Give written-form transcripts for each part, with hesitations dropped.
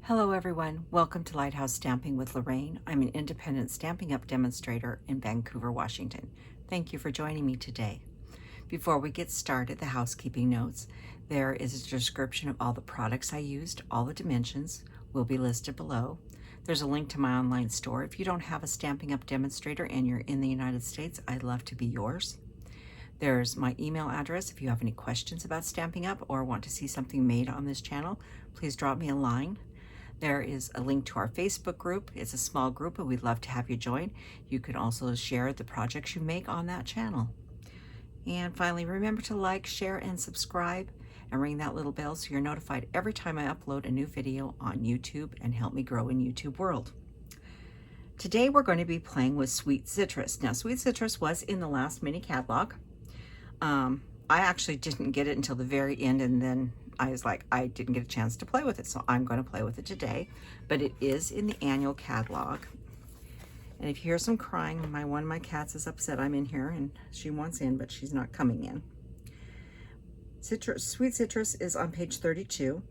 Hello everyone, welcome to Lighthouse Stamping with Lorraine. I'm an independent Stampin' Up! Demonstrator in Vancouver, Washington. Thank you for joining me today. Before we get started, the housekeeping notes. There is a description of all the products I used. All the dimensions will be listed below. There's a link to my online store. If you don't have a Stampin' Up! Demonstrator and you're in the United States, I'd love to be yours. There's my email address. If you have any questions about Stampin' Up! Or want to see something made on this channel, please drop me a line. There is a link to our Facebook group. It's a small group, but we'd love to have you join. You can also share the projects you make on that channel. And finally, remember to like, share, and subscribe, and ring that little bell so you're notified every time I upload a new video on YouTube and help me grow in YouTube world. Today we're going to be playing with Sweet Citrus. Now, Sweet Citrus was in the last mini catalog. I actually didn't get it until the very end, and then I was like, I didn't get a chance to play with it, so I'm going to play with it today. But it is in the annual catalog. And if you hear some crying, one of my cats is upset I'm in here, and she wants in, but she's not coming in. Sweet Citrus is on page 32.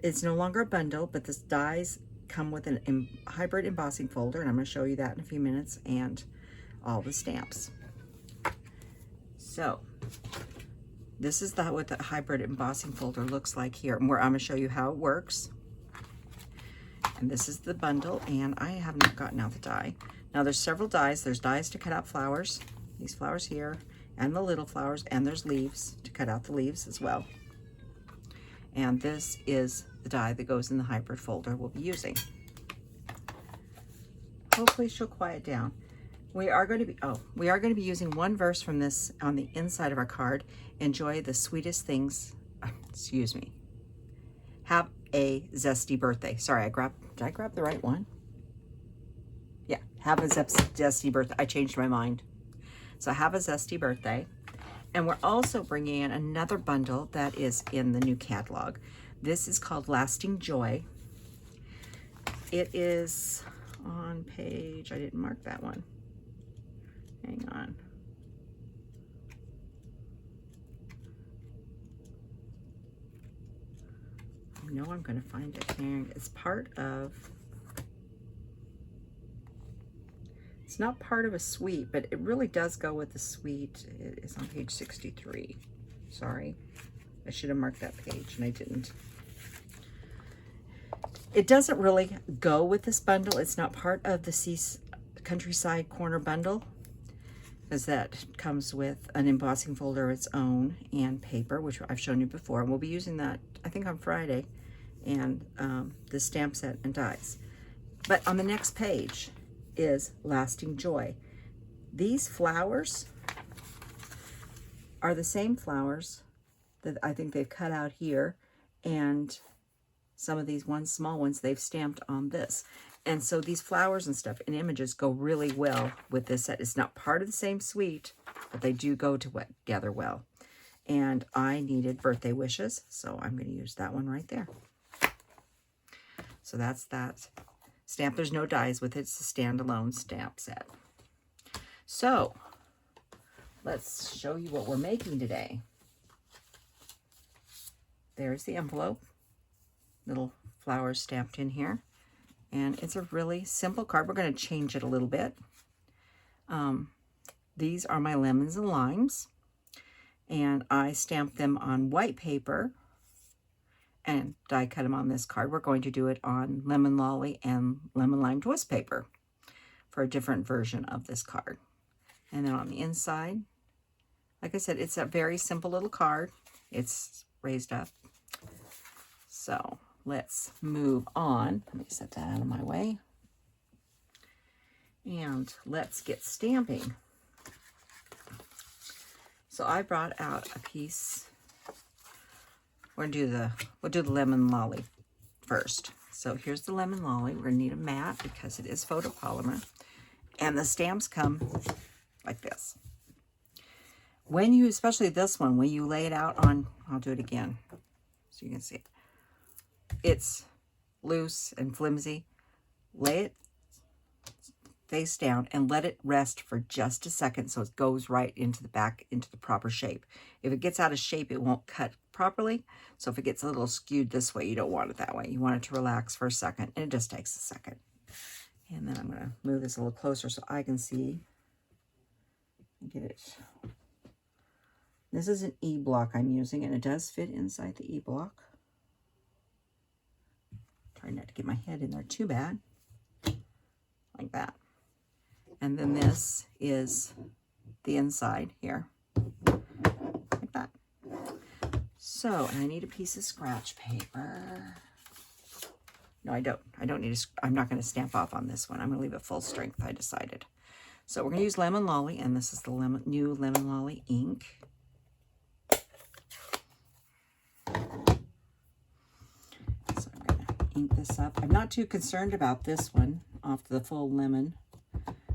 It's no longer a bundle, but the dies come with a hybrid embossing folder, and I'm going to show you that in a few minutes, and all the stamps. So this is what the hybrid embossing folder looks like here, where I'm going to show you how it works. And this is the bundle, and I have not gotten out the die. Now there's several dies. There's dies to cut out flowers, these flowers here, and the little flowers, and there's leaves to cut out the leaves as well. And this is the die that goes in the hybrid folder we'll be using. Hopefully she'll quiet down. We are going to be using one verse from this on the inside of our card. Enjoy the sweetest things. Excuse me. Have a zesty birthday. Sorry, did I grab the right one? Yeah, have a zesty birthday. I changed my mind. So have a zesty birthday. And we're also bringing in another bundle that is in the new catalog. This is called Lasting Joy. It is on page, I didn't mark that one. Hang on. I know I'm going to find it. And it's part of, it's not part of a suite, but it really does go with the suite. It is on page 63. Sorry. I should have marked that page and I didn't. It doesn't really go with this bundle. It's not part of the Countryside Corner bundle, because that comes with an embossing folder of its own and paper, which I've shown you before. And we'll be using that, I think, on Friday, and the stamp set and dies. But on the next page is Lasting Joy. These flowers are the same flowers that I think they've cut out here, and some of these small ones they've stamped on this. And so these flowers and stuff and images go really well with this set. It's not part of the same suite, but they do go together well. And I needed birthday wishes, so I'm going to use that one right there. So that's that stamp. There's no dies with it. It's a standalone stamp set. So let's show you what we're making today. There's the envelope. Little flowers stamped in here. And it's a really simple card. We're going to change it a little bit. These are my lemons and limes. And I stamped them on white paper and die cut them on this card. We're going to do it on lemon lolly and lemon lime twist paper for a different version of this card. And then on the inside, like I said, it's a very simple little card. It's raised up. So let's move on. Let me set that out of my way. And let's get stamping. So I brought out a piece. We'll do the lemon lolly first. So here's the lemon lolly. We're gonna need a mat because it is photopolymer. And the stamps come like this. When you, especially this one, when you lay it out on, I'll do it again so you can see it. It's loose and flimsy. Lay it face down and let it rest for just a second so it goes right into the back, into the proper shape. If it gets out of shape, it won't cut properly. So if it gets a little skewed this way, you don't want it that way. You want it to relax for a second, and it just takes a second. And then I'm going to move this a little closer so I can see and get it. This is an E block I'm using, and it does fit inside the E block. Try not to get my head in there too bad. Like that. And then this is the inside here. Like that. So, and I need a piece of scratch paper. No, I don't. I don't need I'm not going to stamp off on this one. I'm going to leave it full strength, I decided. So we're going to use Lemon Lolly, and this is the new Lemon Lolly ink. So I'm going to ink this up. I'm not too concerned about this one off the full lemon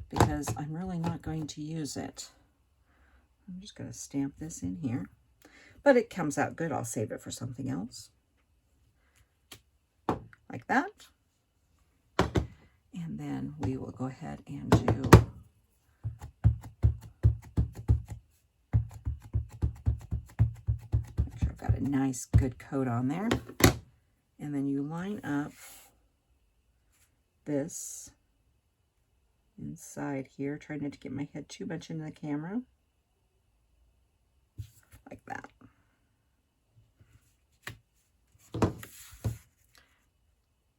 because I'm really not going to use it. I'm just going to stamp this in here. But it comes out good. I'll save it for something else. Like that. And then we will go ahead and do make sure I've got a nice good coat on there. And then you line up this inside here. Try not to get my head too much into the camera. Like that.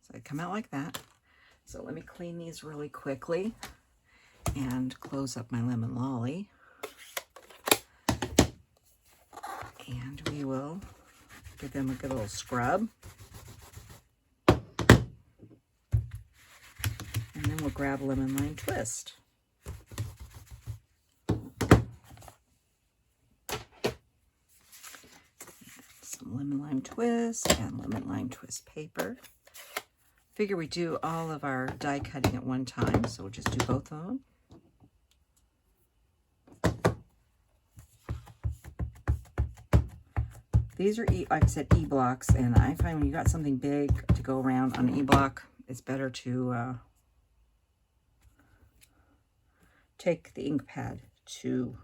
So they come out like that. So let me clean these really quickly and close up my Lemon Lolly. And we will give them a good little scrub. And then we'll grab Lemon Lime Twist. Some Lemon Lime Twist and Lemon Lime Twist paper. Figure we do all of our die cutting at one time, so we'll just do both of them. These are, like I said, E-blocks, and I find when you got something big to go around on an E-block, it's better to take the ink pad to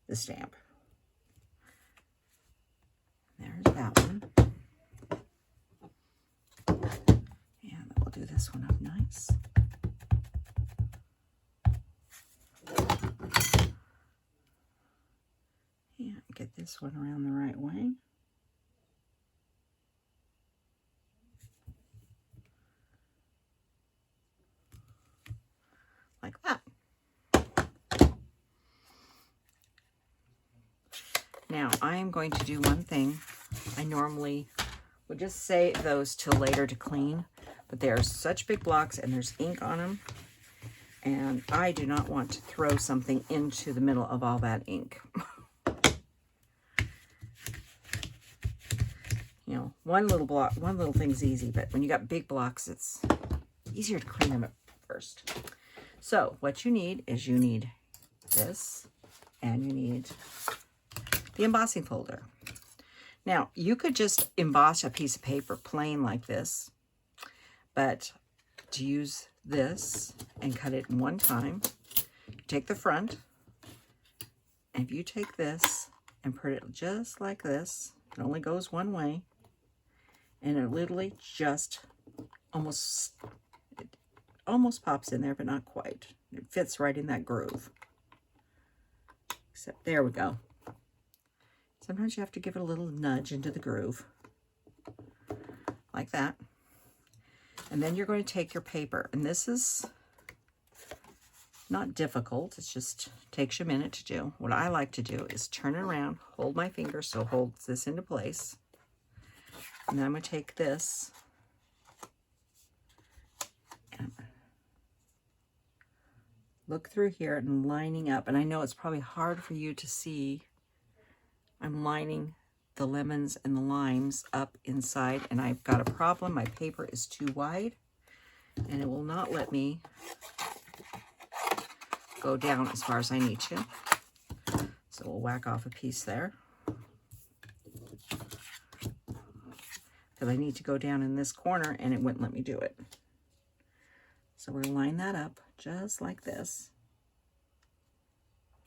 the stamp. There's that one. And we'll do this one up nice. And get this one around the right way. Like that. Now, I am going to do one thing. I normally would just save those till later to clean, but they are such big blocks and there's ink on them, and I do not want to throw something into the middle of all that ink. You know, one little thing's easy, but when you got big blocks, it's easier to clean them up first. So what you need is you need this, and you need the embossing folder. Now, you could just emboss a piece of paper plain like this, but to use this and cut it in one time, you take the front, and if you take this and put it just like this, it only goes one way, and it literally just almost pops in there, but not quite. It fits right in that groove. Except, there we go. Sometimes you have to give it a little nudge into the groove. Like that. And then you're going to take your paper. And this is not difficult. It just takes you a minute to do. What I like to do is turn it around, hold my finger so it holds this into place. And then I'm going to take this and look through here and lining up. And I know it's probably hard for you to see. I'm lining the lemons and the limes up inside, and I've got a problem. My paper is too wide, and it will not let me go down as far as I need to. So we'll whack off a piece there, because I need to go down in this corner, and it wouldn't let me do it. So we're going to line that up just like this.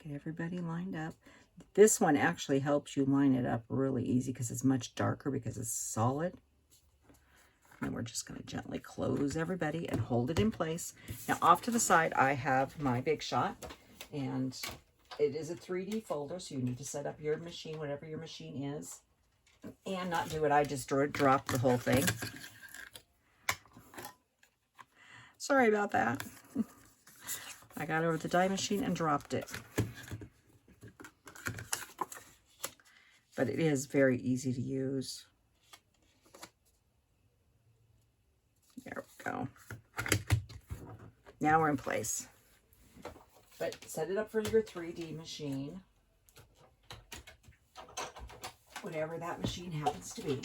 Get everybody lined up. This one actually helps you line it up really easy because it's much darker because it's solid. And we're just going to gently close everybody and hold it in place. Now off to the side, I have my Big Shot, and it is a 3D folder, so you need to set up your machine, whatever your machine is, and not do what I just dropped the whole thing. Sorry about that. I got over the die machine and dropped it. But it is very easy to use. There we go. Now we're in place. But set it up for your 3D machine. Whatever that machine happens to be.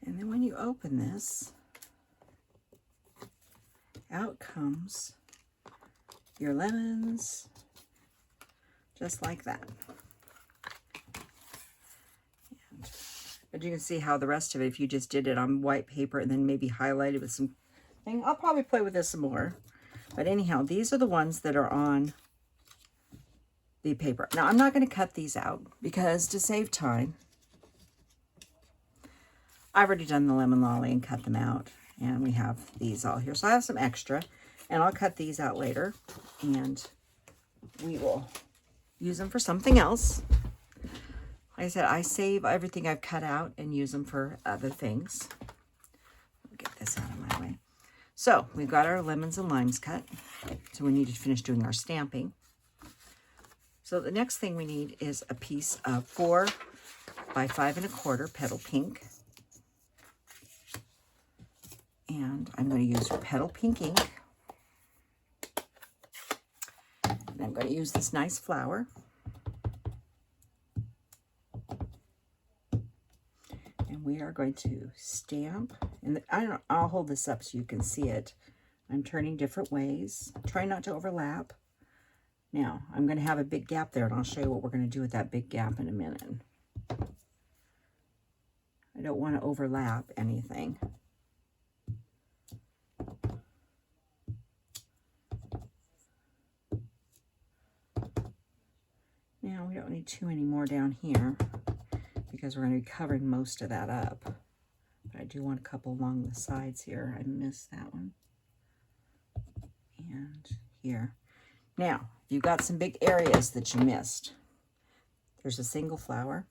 And then when you open this, out comes your lemons, just like that. But you can see how the rest of it, if you just did it on white paper and then maybe highlighted with some thing, I'll probably play with this some more. But anyhow, these are the ones that are on the paper. Now, I'm not going to cut these out because to save time, I've already done the lemon lolly and cut them out. And we have these all here. So I have some extra, and I'll cut these out later. And we will use them for something else. Like I said, I save everything I've cut out and use them for other things. Let me get this out of my way. So we've got our lemons and limes cut. So we need to finish doing our stamping. So the next thing we need is a piece of 4 by 5 1/4 Petal Pink. And I'm going to use Petal Pink ink. And I'm going to use this nice flower. And we are going to stamp. And I'll hold this up so you can see it. I'm turning different ways. Try not to overlap. Now, I'm going to have a big gap there, and I'll show you what we're going to do with that big gap in a minute. I don't want to overlap anything. Now, we don't need too many more down here because we're going to be covering most of that up. But I do want a couple along the sides here. I missed that one. And here. Now, you've got some big areas that you missed. There's a single flower.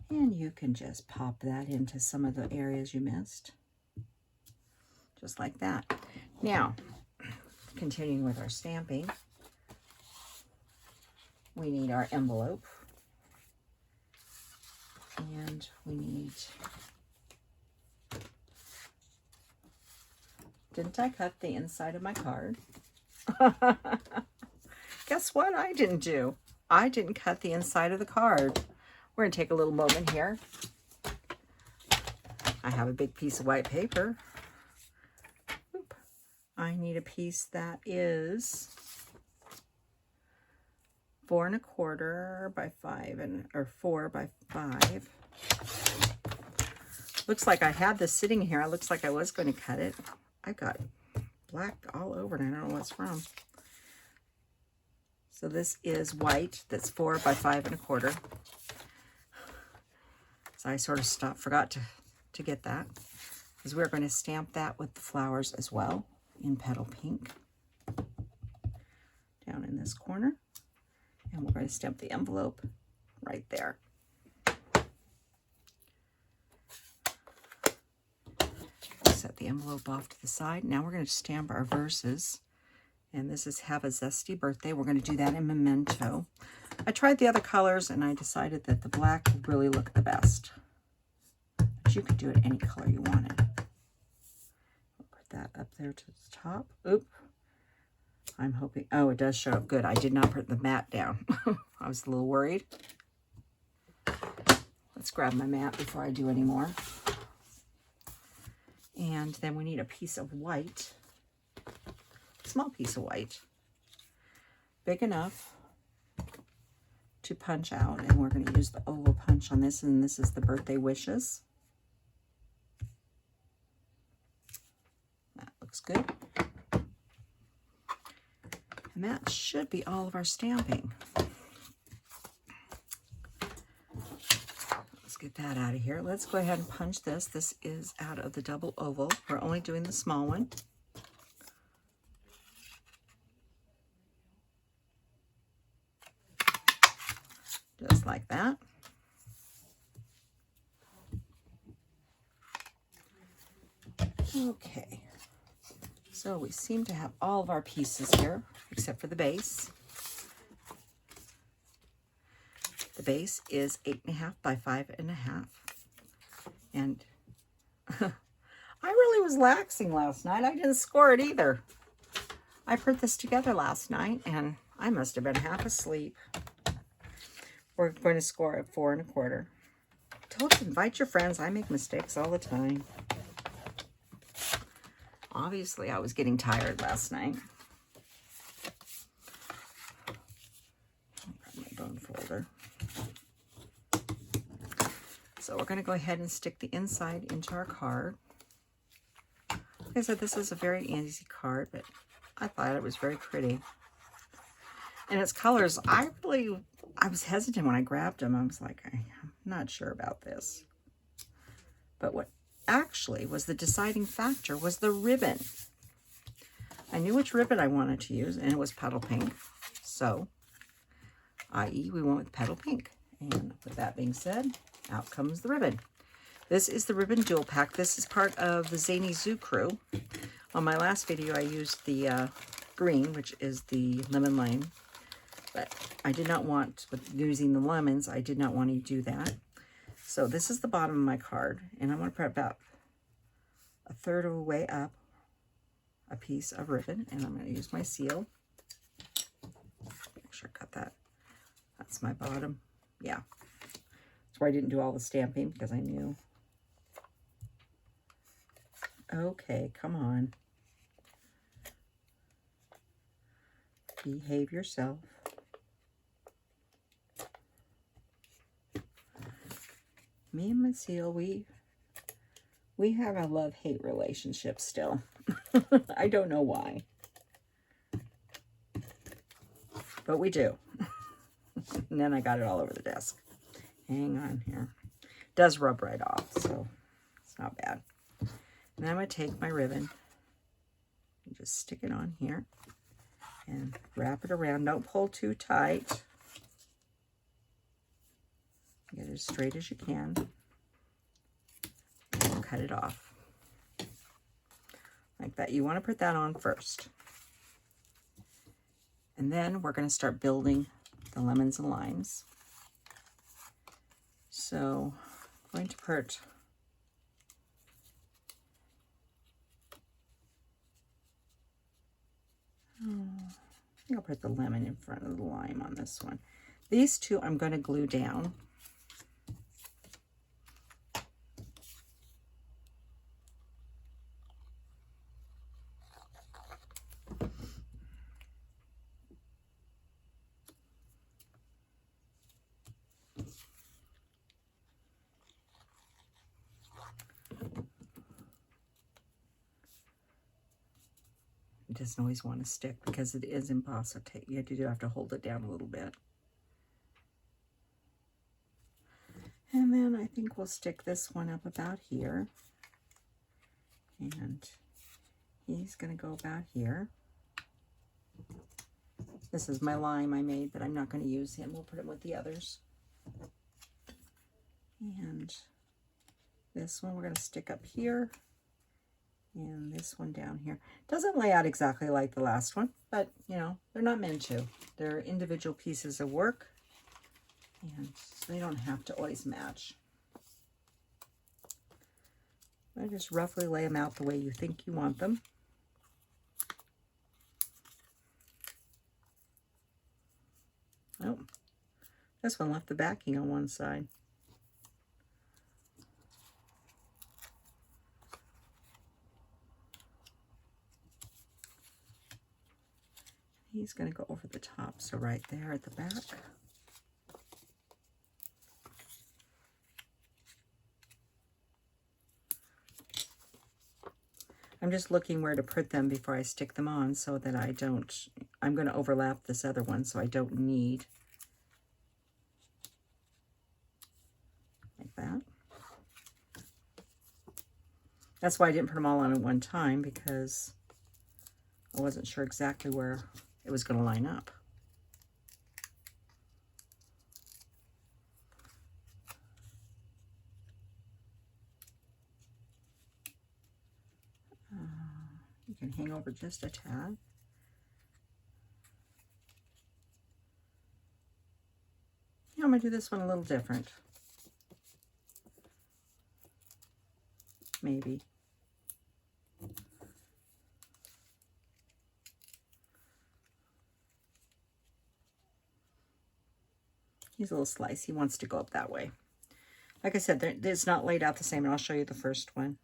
And you can just pop that into some of the areas you missed. Just like that. Now, continuing with our stamping. We need our envelope, and we need, didn't I cut the inside of my card? Guess what I didn't do? I didn't cut the inside of the card. We're going to take a little moment here. I have a big piece of white paper. Oop. I need a piece that is 4 1/4 by 5 or 4 by 5. Looks like I had this sitting here. It looks like I was going to cut it. I got black all over it. I don't know what's from. So this is white. That's 4 by 5 1/4. So I sort of forgot to get that because we're going to stamp that with the flowers as well in Petal Pink down in this corner. And we're going to stamp the envelope right there. Set the envelope off to the side. Now we're going to stamp our verses. And this is Have a Zesty Birthday. We're going to do that in Memento. I tried the other colors and I decided that the black would really look the best. But you could do it any color you wanted. I'll put that up there to the top. Oop. I'm hoping, oh, it does show up good. I did not put the mat down. I was a little worried. Let's grab my mat before I do any more. And then we need a piece of white, small piece of white, big enough to punch out. And we're going to use the oval punch on this, and this is the birthday wishes. That looks good. And that should be all of our stamping. Let's get that out of here. Let's go ahead and punch this. This is out of the double oval. We're only doing the small one. Just like that. Okay. So we seem to have all of our pieces here, except for the base. The base is 8.5 by 5.5. And I really was laxing last night. I didn't score it either. I put this together last night, and I must have been half asleep. We're going to score at 4 1/4. Told you, invite your friends. I make mistakes all the time. Obviously, I was getting tired last night. I'll grab my bone folder. So we're going to go ahead and stick the inside into our card. Like I said, this is a very easy card, but I thought it was very pretty. And its colors, I was hesitant when I grabbed them. I was like, I'm not sure about this. But what actually was the deciding factor was the ribbon. I knew which ribbon I wanted to use, and it was Petal Pink. So, i.e., we went with Petal Pink. And with that being said, out comes the ribbon. This is the ribbon dual pack. This is part of the Zany Zoo crew. On my last video, I used the green, which is the lemon lime. But I did not want, with using the lemons, I did not want to do that. So this is the bottom of my card, and I'm going to put about 1/3 of the way up a piece of ribbon, and I'm going to use my seal. Make sure I got that. That's my bottom. Yeah. That's why I didn't do all the stamping, because I knew. Okay, come on. Behave yourself. Me and my seal, we have a love-hate relationship still. I don't know why. But we do. And then I got it all over the desk. Hang on here. It does rub right off, so it's not bad. And I'm going to take my ribbon and just stick it on here and wrap it around. Don't pull too tight. Get it as straight as you can. And cut it off. Like that. You want to put that on first. And then we're going to start building the lemons and limes. So I'm going to put I'll put the lemon in front of the lime on this one. These two I'm going to glue down. It doesn't always want to stick because it is embossed. So you do have to hold it down a little bit. And then I think we'll stick this one up about here. And he's going to go about here. This is my lime I made, but I'm not going to use him. We'll put him with the others. And this one we're going to stick up here. And this one down here. Doesn't lay out exactly like the last one, but, you know, they're not meant to. They're individual pieces of work, and so they don't have to always match. I just roughly lay them out the way you think you want them. Oh, this one left the backing on one side. he's going to go over the top, so right there at the back. I'm just looking where to put them before I stick them on so that I don't, I'm going to overlap this other one, so I don't need, like that. That's why I didn't put them all on at one time, because I wasn't sure exactly where it was going to line up. You can hang over just a tad. Yeah, I'm going to do this one a little different. Maybe. He's a little slice. He wants to go up that way. Like I said, it's not laid out the same, and I'll show you the first one.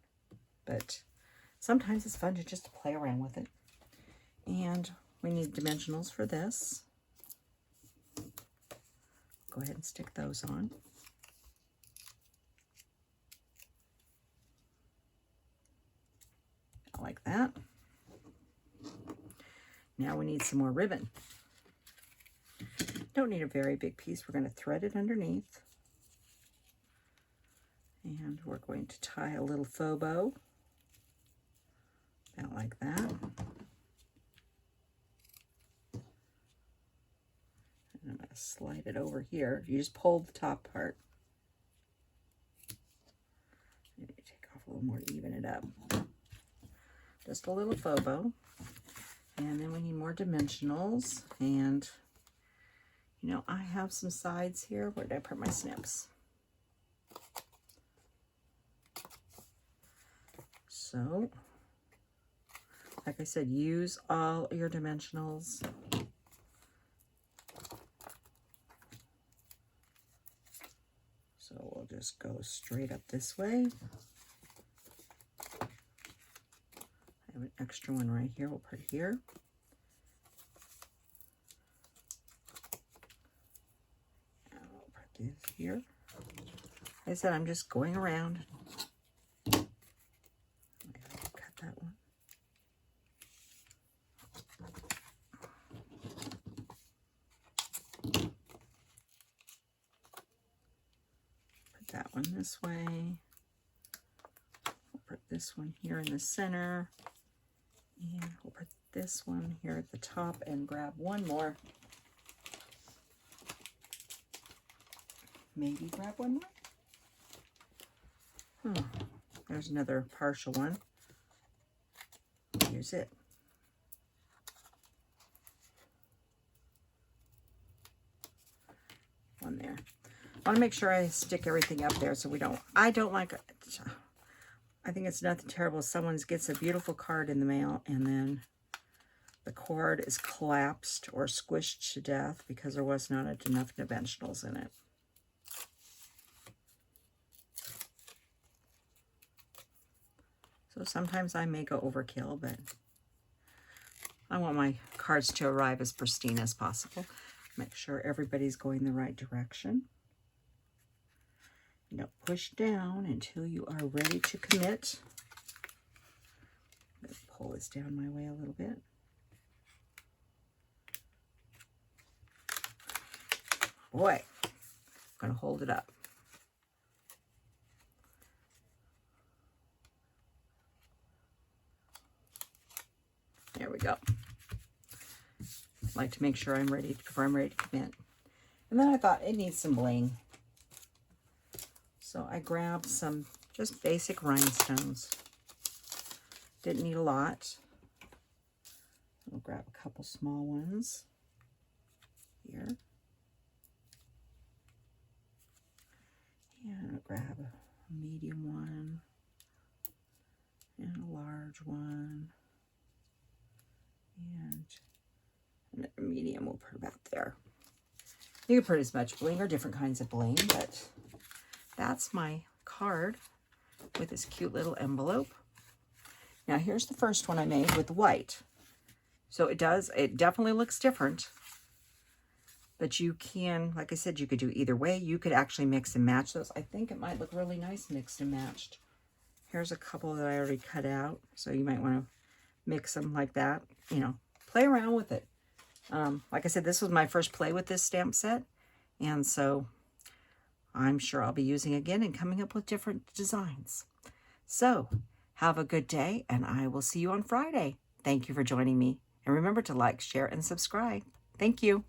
But sometimes it's fun to just play around with it. And we need dimensionals for this. Go ahead and stick those on. Like that. Now we need some more ribbon. Don't need a very big piece. We're going to thread it underneath. And we're going to tie a little faux bow. About like that. And I'm going to slide it over here. You just pull the top part. Maybe take off a little more to even it up. Just a little faux bow. And then we need more dimensionals. And, you know, I have some sides here. Where did I put my snips? So, like I said, use all your dimensionals. So we'll just go straight up this way. I have an extra one right here. We'll put it here. And we'll put this here. Like I said, I'm just going around. Cut that one. Put that one this way. We'll put this one here in the center. And we'll put this one here at the top and grab one more. Maybe grab one more. There's another partial one. Here's it. One there. I want to make sure I stick everything up there so we don't, I don't like it. I think it's nothing terrible. Someone gets a beautiful card in the mail and then the card is collapsed or squished to death because there was not enough dimensionals in it. So sometimes I may go overkill, but I want my cards to arrive as pristine as possible. Make sure everybody's going the right direction. You don't push down until you are ready to commit. I'm going to pull this down my way a little bit. Boy, I'm going to hold it up. There we go. I like to make sure I'm ready before I'm ready to commit. And then I thought it needs some bling. So I grabbed some just basic rhinestones. Didn't need a lot. We'll grab a couple small ones here. And I'll grab a medium one and a large one. And another medium we'll put about there. You can put as much bling or different kinds of bling, but that's my card with this cute little envelope. Now here's the first one I made with white. So it definitely looks different. But you can, like I said, you could do either way. You could actually mix and match those. I think it might look really nice mixed and matched. Here's a couple that I already cut out. So you might want to mix them like that. You know, play around with it. Like I said, this was my first play with this stamp set. And so I'm sure I'll be using it again and coming up with different designs. So have a good day, and I will see you on Friday. Thank you for joining me. And remember to like, share, and subscribe. Thank you.